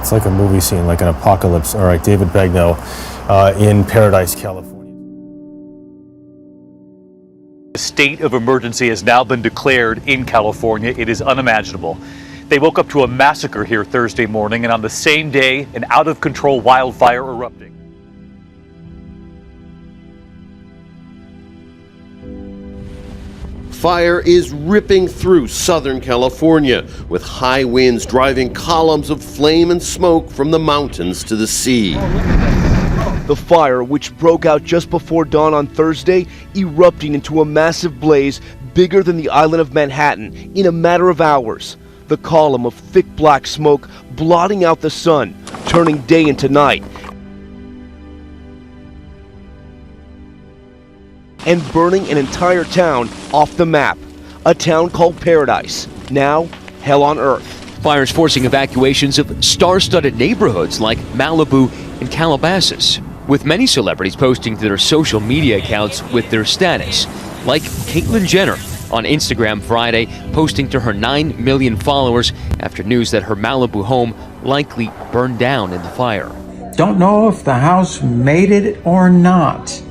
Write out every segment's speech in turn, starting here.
It's like a movie scene, like an apocalypse. All right, David Bagno in Paradise, California. A state of emergency has now been declared in California. It is unimaginable. They woke up to a massacre here Thursday morning, and on the same day, an out-of-control wildfire erupting. Fire is ripping through Southern California, with high winds driving columns of flame and smoke from the mountains to the sea. The fire, which broke out just before dawn on Thursday, erupting into a massive blaze bigger than the island of Manhattan in a matter of hours. The column of thick black smoke blotting out the sun, turning day into night, and burning an entire town off the map. A town called Paradise, now hell on earth. Fires forcing evacuations of star-studded neighborhoods like Malibu and Calabasas, with many celebrities posting to their social media accounts with their status, like Caitlyn Jenner on Instagram Friday, posting to her 9 million followers after news that her Malibu home likely burned down in the fire. Don't know if the house made it or not.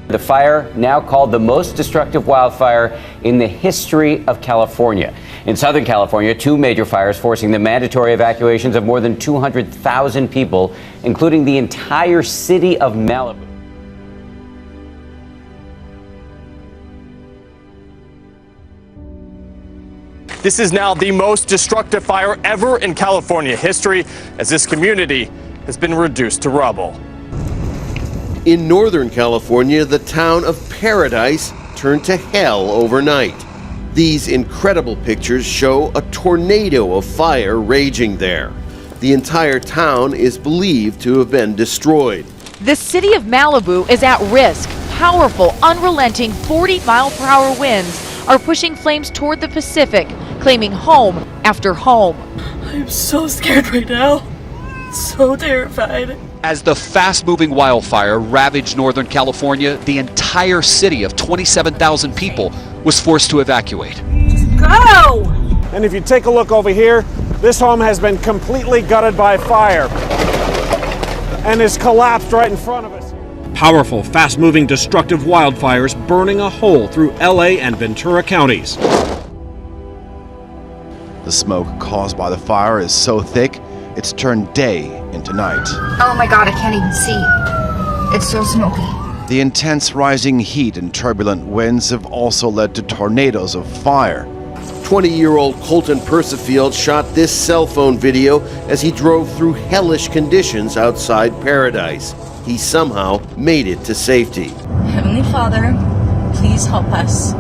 The fire, now called the most destructive wildfire in the history of California. In Southern California, 2 major fires forcing the mandatory evacuations of more than 200,000 people, including the entire city of Malibu. This is now the most destructive fire ever in California history, as this community has been reduced to rubble. In Northern California, the town of Paradise turned to hell overnight. These incredible pictures show a tornado of fire raging there. The entire town is believed to have been destroyed. The city of Malibu is at risk. Powerful, unrelenting 40-mile-per-hour winds are pushing flames toward the Pacific, claiming home after home. I'm so scared right now. So terrified. As the fast-moving wildfire ravaged Northern California, the entire city of 27,000 people was forced to evacuate. Go! And if you take a look over here, this home has been completely gutted by fire and is collapsed right in front of us. Powerful, fast-moving, destructive wildfires burning a hole through LA and Ventura counties. The smoke caused by the fire is so thick, it's turned day into night. Oh my God, I can't even see. It's so smoky. The intense rising heat and turbulent winds have also led to tornadoes of fire. 20-year-old Colton Persifield shot this cell phone video as he drove through hellish conditions outside Paradise. He somehow made it to safety. Heavenly Father, please help us.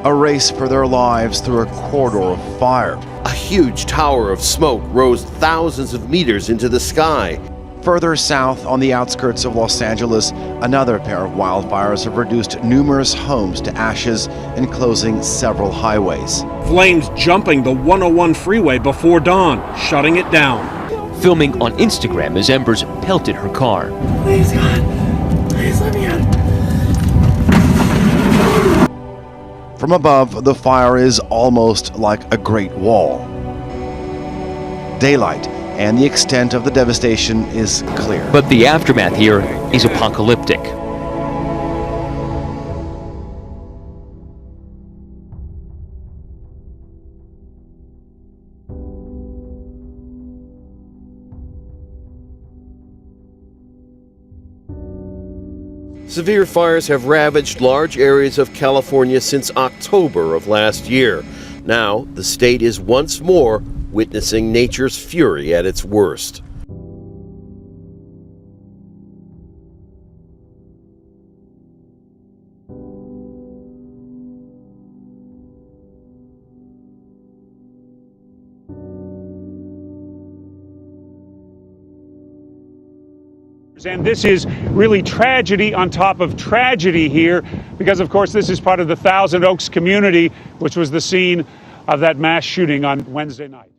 A race for their lives through a corridor of fire. A huge tower of smoke rose thousands of meters into the sky. Further south, on the outskirts of Los Angeles, another pair of wildfires have reduced numerous homes to ashes and closing several highways. Flames jumping the 101 freeway before dawn, shutting it down. Filming on Instagram as embers pelted her car. Please, God. Please let me out. From above, the fire is almost like a great wall. Daylight and the extent of the devastation is clear. But the aftermath here is apocalyptic. Severe fires have ravaged large areas of California since October of last year. Now, the state is once more witnessing nature's fury at its worst. And this is really tragedy on top of tragedy here, because of course this is part of the Thousand Oaks community, which was the scene of that mass shooting on Wednesday night.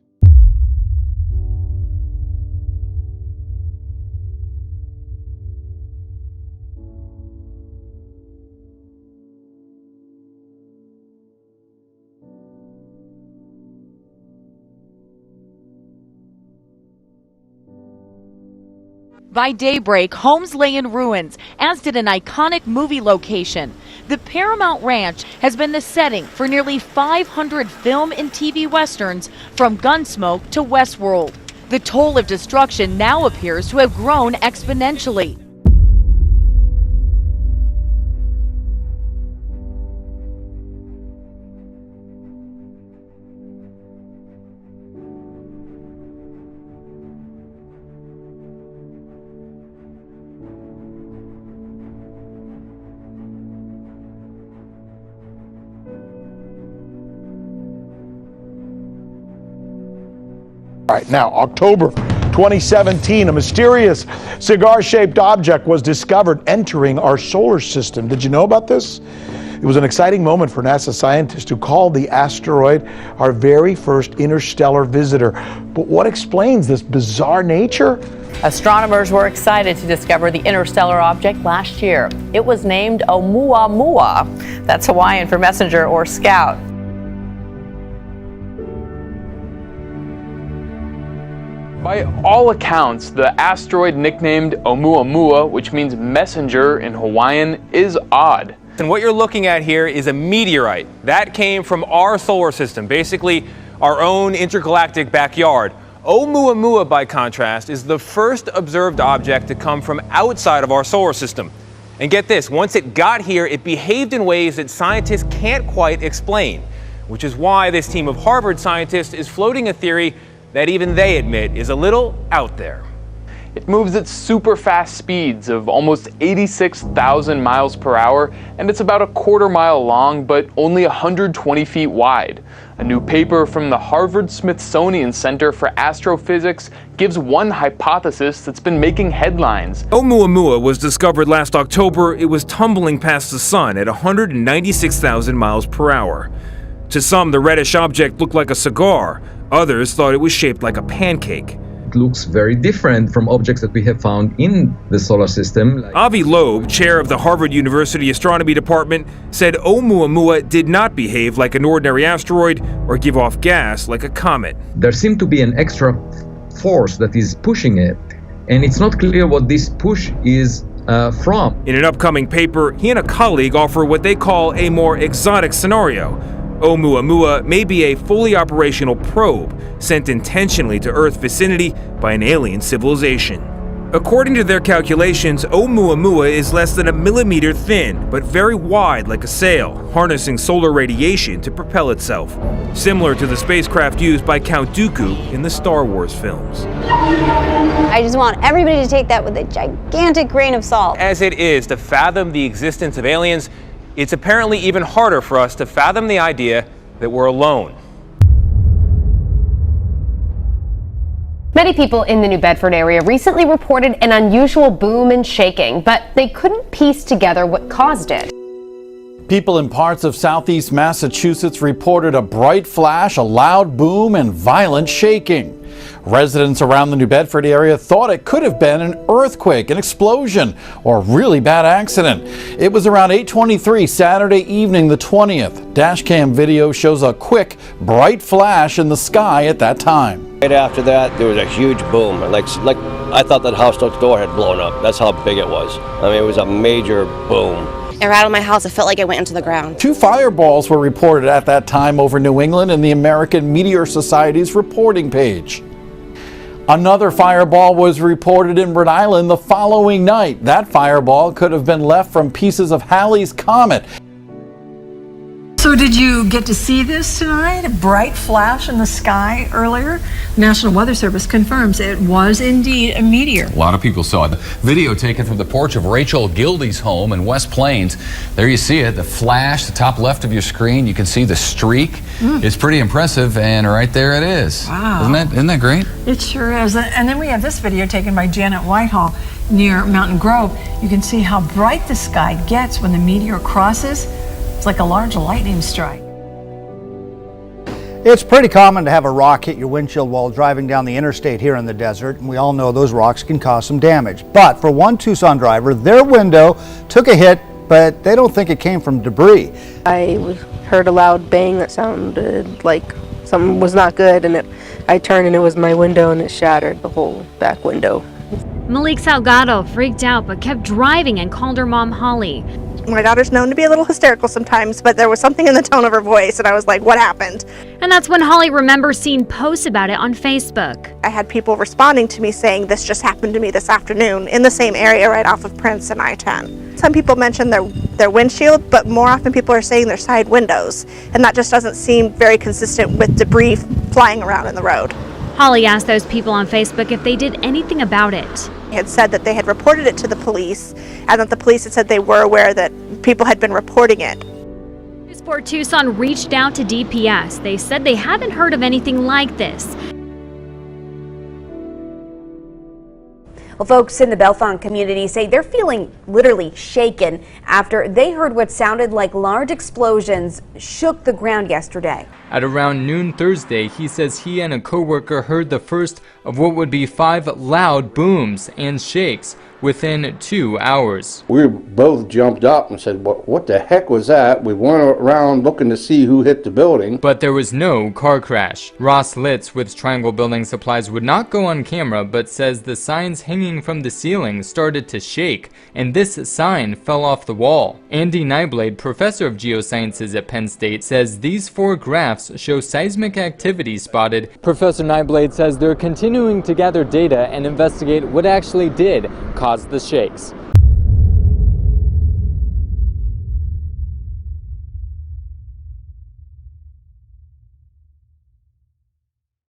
By daybreak, homes lay in ruins, as did an iconic movie location. The Paramount Ranch has been the setting for nearly 500 film and TV westerns, from Gunsmoke to Westworld. The toll of destruction now appears to have grown exponentially. All right, now, October 2017, a mysterious cigar-shaped object was discovered entering our solar system. Did you know about this? It was an exciting moment for NASA scientists who called the asteroid our very first interstellar visitor. But what explains this bizarre nature? Astronomers were excited to discover the interstellar object last year. It was named Oumuamua. That's Hawaiian for messenger or scout. By all accounts, the asteroid nicknamed Oumuamua, which means messenger in Hawaiian, is odd. And what you're looking at here is a meteorite. That came from our solar system, basically our own intergalactic backyard. Oumuamua, by contrast, is the first observed object to come from outside of our solar system. And get this, once it got here, it behaved in ways that scientists can't quite explain, which is why this team of Harvard scientists is floating a theory that even they admit is a little out there. It moves at super fast speeds of almost 86,000 miles per hour, and it's about a quarter mile long, but only 120 feet wide. A new paper from the Harvard-Smithsonian Center for Astrophysics gives one hypothesis that's been making headlines. Oumuamua was discovered last October. It was tumbling past the sun at 196,000 miles per hour. To some, the reddish object looked like a cigar. Others thought it was shaped like a pancake. It looks very different from objects that we have found in the solar system. Avi Loeb, chair of the Harvard University Astronomy Department, said Oumuamua did not behave like an ordinary asteroid or give off gas like a comet. There seemed to be an extra force that is pushing it, and it's not clear what this push is from. In an upcoming paper, he and a colleague offer what they call a more exotic scenario. Oumuamua may be a fully operational probe sent intentionally to Earth's vicinity by an alien civilization. According to their calculations, Oumuamua is less than a millimeter thin, but very wide like a sail, harnessing solar radiation to propel itself, similar to the spacecraft used by Count Dooku in the Star Wars films. I just want everybody to take that with a gigantic grain of salt. As it is to fathom the existence of aliens, it's apparently even harder for us to fathom the idea that we're alone. Many people in the New Bedford area recently reported an unusual boom and shaking, but they couldn't piece together what caused it. People in parts of southeast Massachusetts reported a bright flash, a loud boom, and violent shaking. Residents around the New Bedford area thought it could have been an earthquake, an explosion, or a really bad accident. It was around 8:23 Saturday evening, the 20th. Dashcam video shows a quick, bright flash in the sky at that time. Right after that, there was a huge boom. Like I thought that house next door had blown up. That's how big it was. I mean, it was a major boom. It rattled my house. It felt like it went into the ground. 2 fireballs were reported at that time over New England in the American Meteor Society's reporting page. Another fireball was reported in Rhode Island the following night. That fireball could have been left from pieces of Halley's Comet. So did you get to see this tonight? A bright flash in the sky earlier? National Weather Service confirms it was indeed a meteor. A lot of people saw it. The video taken from the porch of Rachel Gildy's home in West Plains. There you see it, the flash, the top left of your screen. You can see the streak. It's pretty impressive, and right there it is. Wow. Isn't that great? It sure is. And then we have this video taken by Janet Whitehall near Mountain Grove. You can see how bright the sky gets when the meteor crosses. It's like a large lightning strike. It's pretty common to have a rock hit your windshield while driving down the interstate here in the desert, and we all know those rocks can cause some damage. But for one Tucson driver, their window took a hit, but they don't think it came from debris. I heard a loud bang that sounded like something was not good, and I turned and it was my window, and it shattered the whole back window. Malik Salgado freaked out but kept driving and called her mom Holly. My daughter's known to be a little hysterical sometimes, but there was something in the tone of her voice, and I was like, what happened? And that's when Holly remembers seeing posts about it on Facebook. I had people responding to me saying, this just happened to me this afternoon in the same area right off of Prince and I-10. Some people mention their windshield, but more often people are saying their side windows, and that just doesn't seem very consistent with debris flying around in the road. Holly asked those people on Facebook if they did anything about it. They had said that they had reported it to the police, and that the police had said they were aware that people had been reporting it. Sport Tucson reached out to DPS. They said they haven't heard of anything like this. Well, folks in the Bellefonte community say they're feeling literally shaken after they heard what sounded like large explosions shook the ground yesterday. At around noon Thursday, he says he and a coworker heard the first of what would be 5 loud booms and shakes within 2 hours. We both jumped up and said, what the heck was that? We went around looking to see who hit the building. But there was no car crash. Ross Litz with Triangle Building Supplies would not go on camera, but says the signs hanging from the ceiling started to shake, and this sign fell off the wall. Andy Nyblade, professor of geosciences at Penn State, says these 4 graphs show seismic activity spotted. Professor Nyblade says they're continuing to gather data and investigate what actually did cause the shakes.